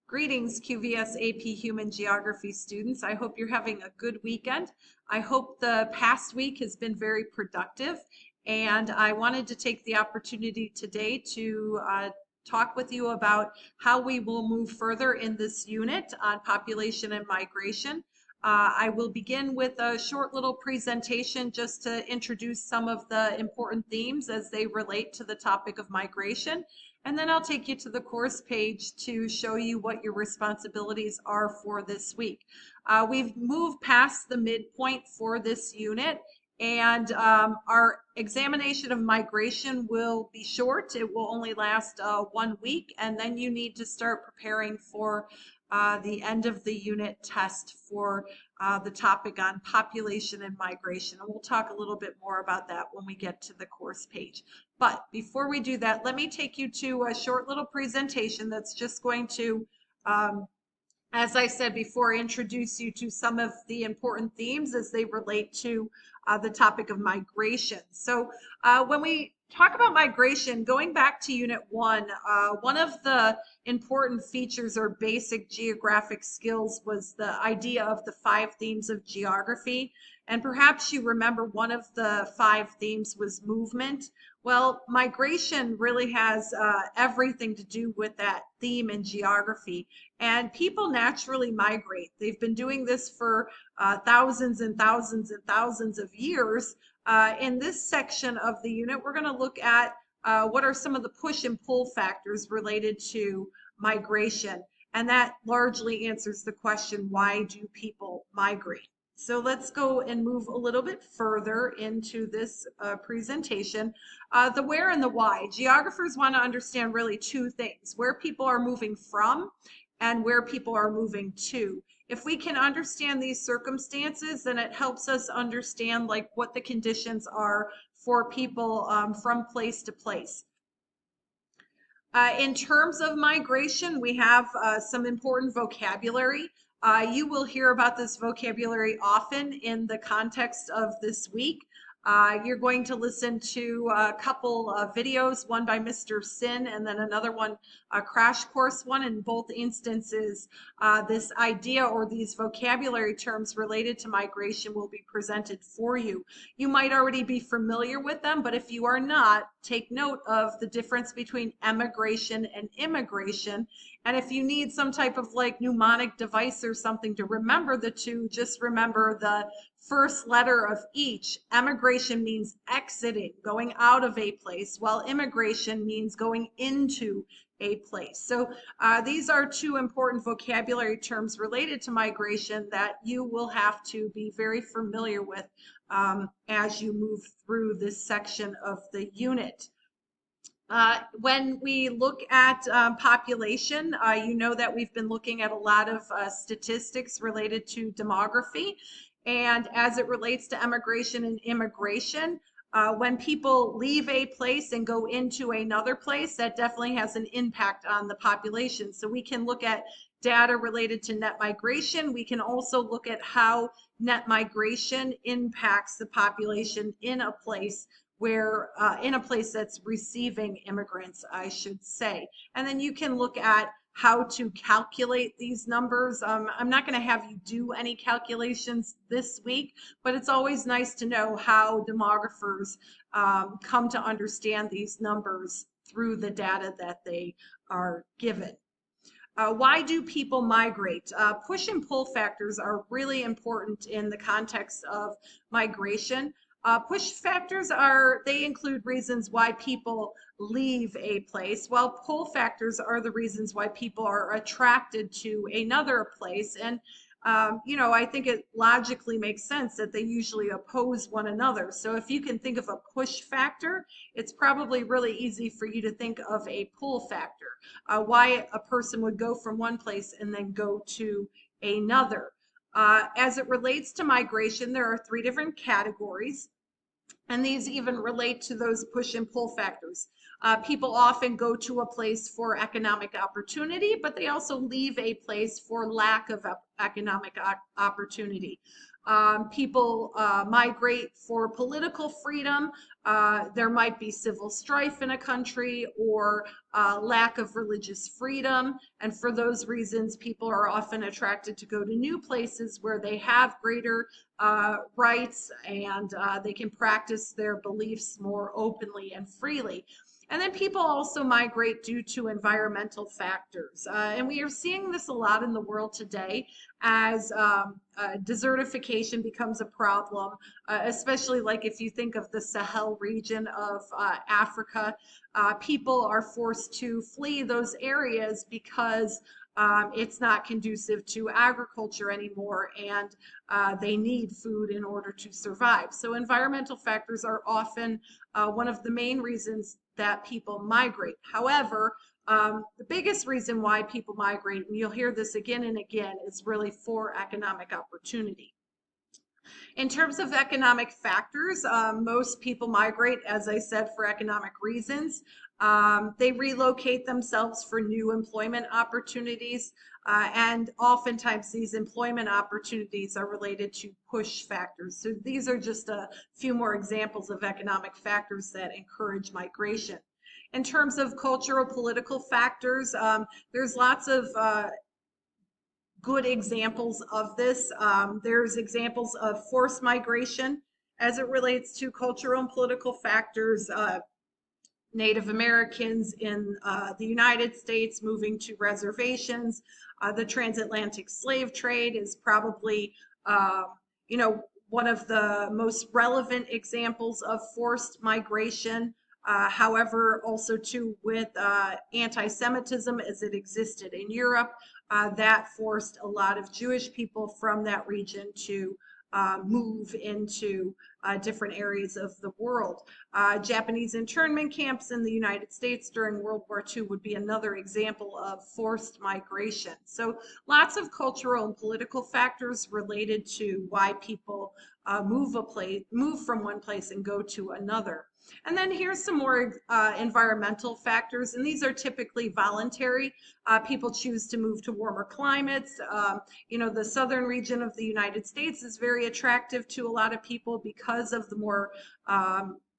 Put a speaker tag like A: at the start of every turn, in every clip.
A: Greetings, QVS AP Human Geography students. I hope you're having a good weekend. I hope the past week has been very productive, and I wanted to take the opportunity today to talk with you about how we will move further in this unit on population and migration. I will begin with a short little presentation just to introduce some of the important themes as they relate to the topic of migration. And then I'll take you to the course page to show you what your responsibilities are for this week. We've moved past the midpoint for this unit, and our examination of migration will be short. It will only last 1 week, and then you need to start preparing for the end of the unit test for the topic on population and migration. And we'll talk a little bit more about that when we get to the course page. But before we do that, let me take you to a short little presentation that's just going to, as I said before, introduce you to some of the important themes as they relate to the topic of migration. So when we talk about migration, going back to Unit 1, one of the important features or basic geographic skills was the idea of the 5 themes of geography. And perhaps you remember one of the 5 themes was movement. Well, migration really has everything to do with that theme in geography. And people naturally migrate. They've been doing this for thousands and thousands and thousands of years. In this section of the unit, we're going to look at what are some of the push and pull factors related to migration. And that largely answers the question, why do people migrate? So let's go and move a little bit further into this presentation. The where and the why. Geographers want to understand really 2 things: where people are moving from and where people are moving to. If we can understand these circumstances, then it helps us understand like what the conditions are for people from place to place. In terms of migration, we have some important vocabulary. You will hear about this vocabulary often in the context of this week. You're going to listen to a couple of videos, one by Mr. Sin and then another one, a crash course one. In both instances, this idea or these vocabulary terms related to migration will be presented for you. You might already be familiar with them, but if you are not, take note of the difference between emigration and immigration. And if you need some type of like mnemonic device or something to remember the 2, just remember the first letter of each. Emigration means exiting, going out of a place, while immigration means going into a place. So these are 2 important vocabulary terms related to migration that you will have to be very familiar with as you move through this section of the unit. When we look at population, you know that we've been looking at a lot of statistics related to demography. And as it relates to emigration and immigration, when people leave a place and go into another place, that definitely has an impact on the population. So we can look at data related to net migration. We can also look at how net migration impacts the population in a place where in a place that's receiving immigrants, I should say. And then you can look at how to calculate these numbers. I'm not going to have you do any calculations this week, but it's always nice to know how demographers come to understand these numbers through the data that they are given. Why do people migrate? Push and pull factors are really important in the context of migration. Push factors they include reasons why people leave a place, while pull factors are the reasons why people are attracted to another place. And, you know, I think it logically makes sense that they usually oppose one another. So if you can think of a push factor, it's probably really easy for you to think of a pull factor, why a person would go from one place and then go to another. As it relates to migration, there are 3 different categories, and these even relate to those push and pull factors. People often go to a place for economic opportunity, but they also leave a place for lack of economic opportunity. People migrate for political freedom. There might be civil strife in a country or lack of religious freedom. And for those reasons, people are often attracted to go to new places where they have greater rights and they can practice their beliefs more openly and freely. And then people also migrate due to environmental factors. And we are seeing this a lot in the world today as desertification becomes a problem, especially like if you think of the Sahel region of Africa. People are forced to flee those areas because it's not conducive to agriculture anymore, and they need food in order to survive. So environmental factors are often one of the main reasons that people migrate. However, the biggest reason why people migrate, and you'll hear this again and again, is really for economic opportunity. In terms of economic factors, most people migrate, as I said, for economic reasons. They relocate themselves for new employment opportunities, and oftentimes these employment opportunities are related to push factors. So these are just a few more examples of economic factors that encourage migration. In terms of cultural political factors, there's lots of good examples of this. There's examples of forced migration as it relates to cultural and political factors. Native Americans in the United States moving to reservations. The transatlantic slave trade is probably, one of the most relevant examples of forced migration. However, also too with anti-Semitism as it existed in Europe, that forced a lot of Jewish people from that region to move into different areas of the world. Japanese internment camps in the United States during World War II would be another example of forced migration. So lots of cultural and political factors related to why people move from one place and go to another. And then here's some more environmental factors, and these are typically voluntary. People choose to move to warmer climates. The southern region of the United States is very attractive to a lot of people because of the more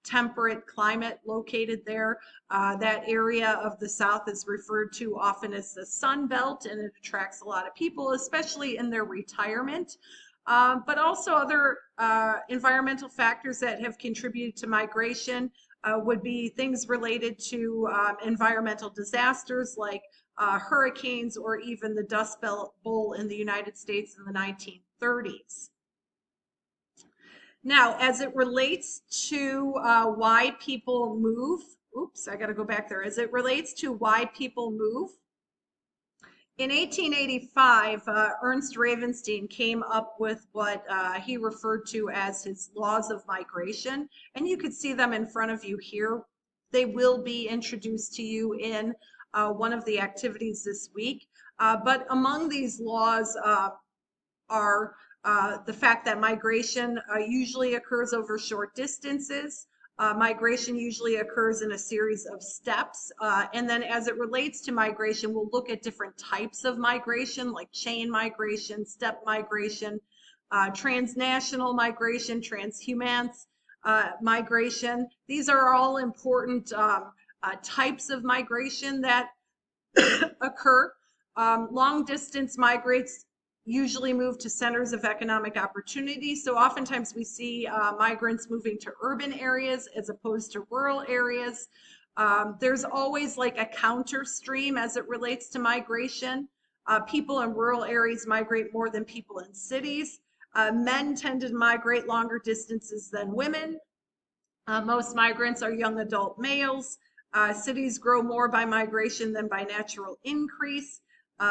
A: temperate climate located there. That area of the South is referred to often as the Sun Belt, and it attracts a lot of people, especially in their retirement. But also other environmental factors that have contributed to migration would be things related to environmental disasters like hurricanes or even the Dust Bowl in the United States in the 1930s. Now, as it relates to why people move, oops, I got to go back there. As it relates to why people move, in 1885, Ernst Ravenstein came up with what he referred to as his laws of migration, and you could see them in front of you here. They will be introduced to you in one of the activities this week. But among these laws are the fact that migration usually occurs over short distances. Migration usually occurs in a series of steps. And then as it relates to migration, we'll look at different types of migration, like chain migration, step migration, transnational migration, transhumance migration. These are all important types of migration that occur. Long distance migrants usually move to centers of economic opportunity. So oftentimes we see migrants moving to urban areas as opposed to rural areas. There's always like a counter stream as it relates to migration. People in rural areas migrate more than people in cities. Men tend to migrate longer distances than women. Most migrants are young adult males. Cities grow more by migration than by natural increase.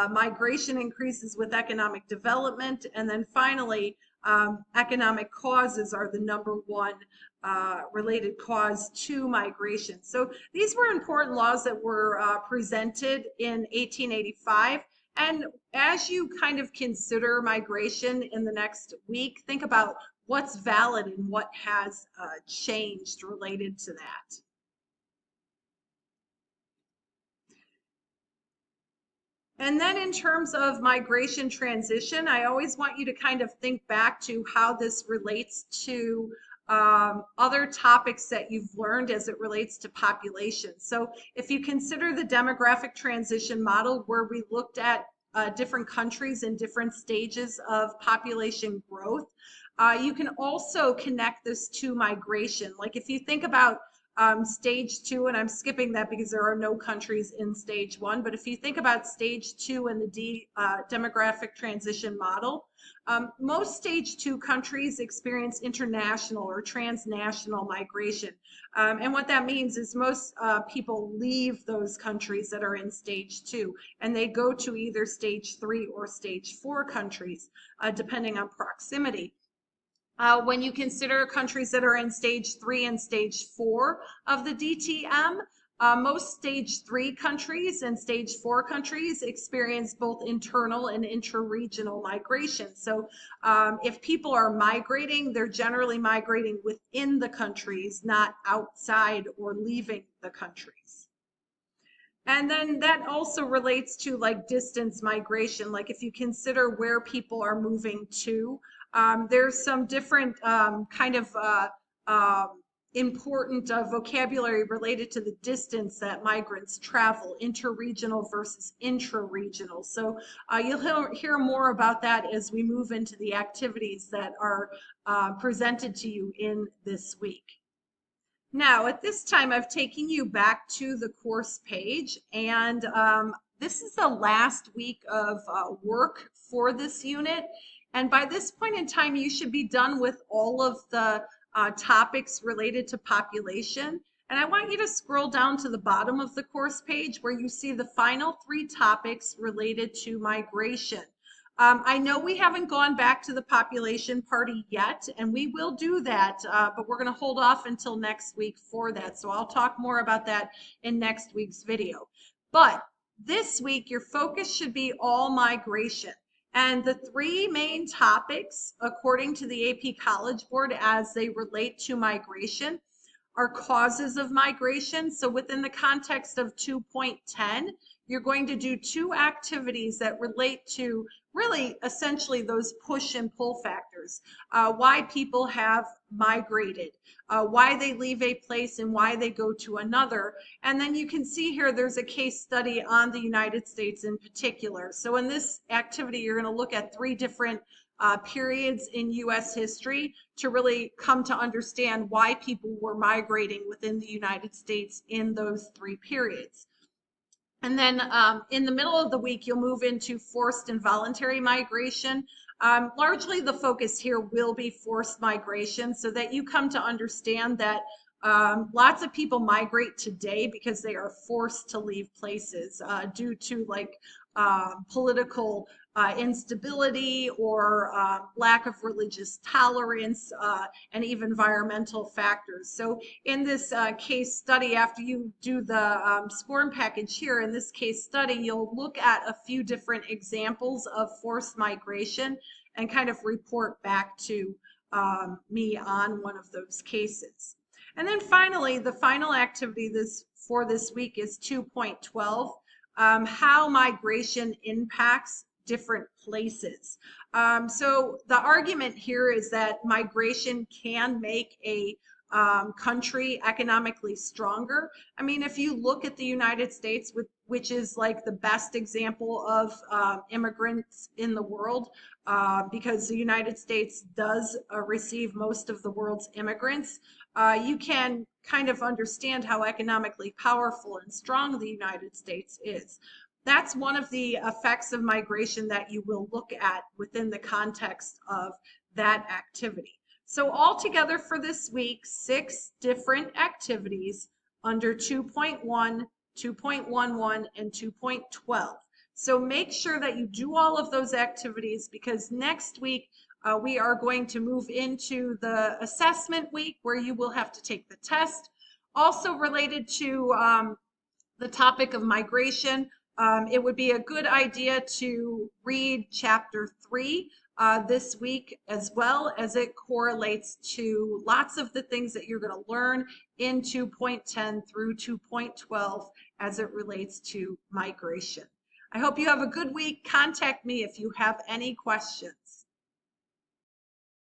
A: Migration increases with economic development. And then finally, economic causes are the number one related cause to migration. So these were important laws that were presented in 1885. And as you kind of consider migration in the next week, think about what's valid and what has changed related to that. And then in terms of migration transition, I always want you to kind of think back to how this relates to other topics that you've learned as it relates to population. So if you consider the demographic transition model where we looked at different countries in different stages of population growth, you can also connect this to migration. Like if you think about stage two, and I'm skipping that because there are no countries in stage one, but if you think about stage two and the demographic transition model, most stage two countries experience international or transnational migration. And what that means is most people leave those countries that are in stage two, and they go to either stage three or stage four countries, depending on proximity. When you consider countries that are in stage three and stage four of the DTM, most stage three countries and stage four countries experience both internal and intra-regional migration. So if people are migrating, they're generally migrating within the countries, not outside or leaving the countries. And then that also relates to like distance migration. Like if you consider where people are moving to, there's some different kind of important vocabulary related to the distance that migrants travel, interregional versus intra-regional. So you'll hear more about that as we move into the activities that are presented to you in this week. Now, at this time, I've taken you back to the course page, and this is the last week of work for this unit. And by this point in time, you should be done with all of the topics related to population. And I want you to scroll down to the bottom of the course page where you see the final 3 topics related to migration. I know we haven't gone back to the population party yet, and we will do that, but we're going to hold off until next week for that. So I'll talk more about that in next week's video. But this week, your focus should be all migration. And the 3 main topics, according to the AP College Board, as they relate to migration, are causes of migration. So within the context of 2.10, you're going to do 2 activities that relate to really essentially those push and pull factors, why people have migrated, why they leave a place and why they go to another. And then you can see here there's a case study on the United States in particular. So in this activity, you're going to look at 3 different periods in U.S. history to really come to understand why people were migrating within the United States in those 3 periods. And then in the middle of the week, you'll move into forced and voluntary migration. Largely the focus here will be forced migration so that you come to understand that lots of people migrate today because they are forced to leave places due to like political instability or lack of religious tolerance and even environmental factors. So in this case study, after you do the SCORM package here, in this case study, you'll look at a few different examples of forced migration and kind of report back to me on one of those cases. And then finally, the final activity for this week is 2.12, how migration impacts different places. So the argument here is that migration can make a country economically stronger. I mean, if you look at the United States, which is like the best example of immigrants in the world, because the United States does receive most of the world's immigrants, you can kind of understand how economically powerful and strong the United States is. That's one of the effects of migration that you will look at within the context of that activity. So altogether for this week, 6 different activities under 2.1, 2.11, and 2.12. So make sure that you do all of those activities because next week we are going to move into the assessment week where you will have to take the test. Also related to the topic of migration, it would be a good idea to read chapter 3 this week as well, as it correlates to lots of the things that you're going to learn in 2.10 through 2.12 as it relates to migration. I hope you have a good week. Contact me if you have any questions.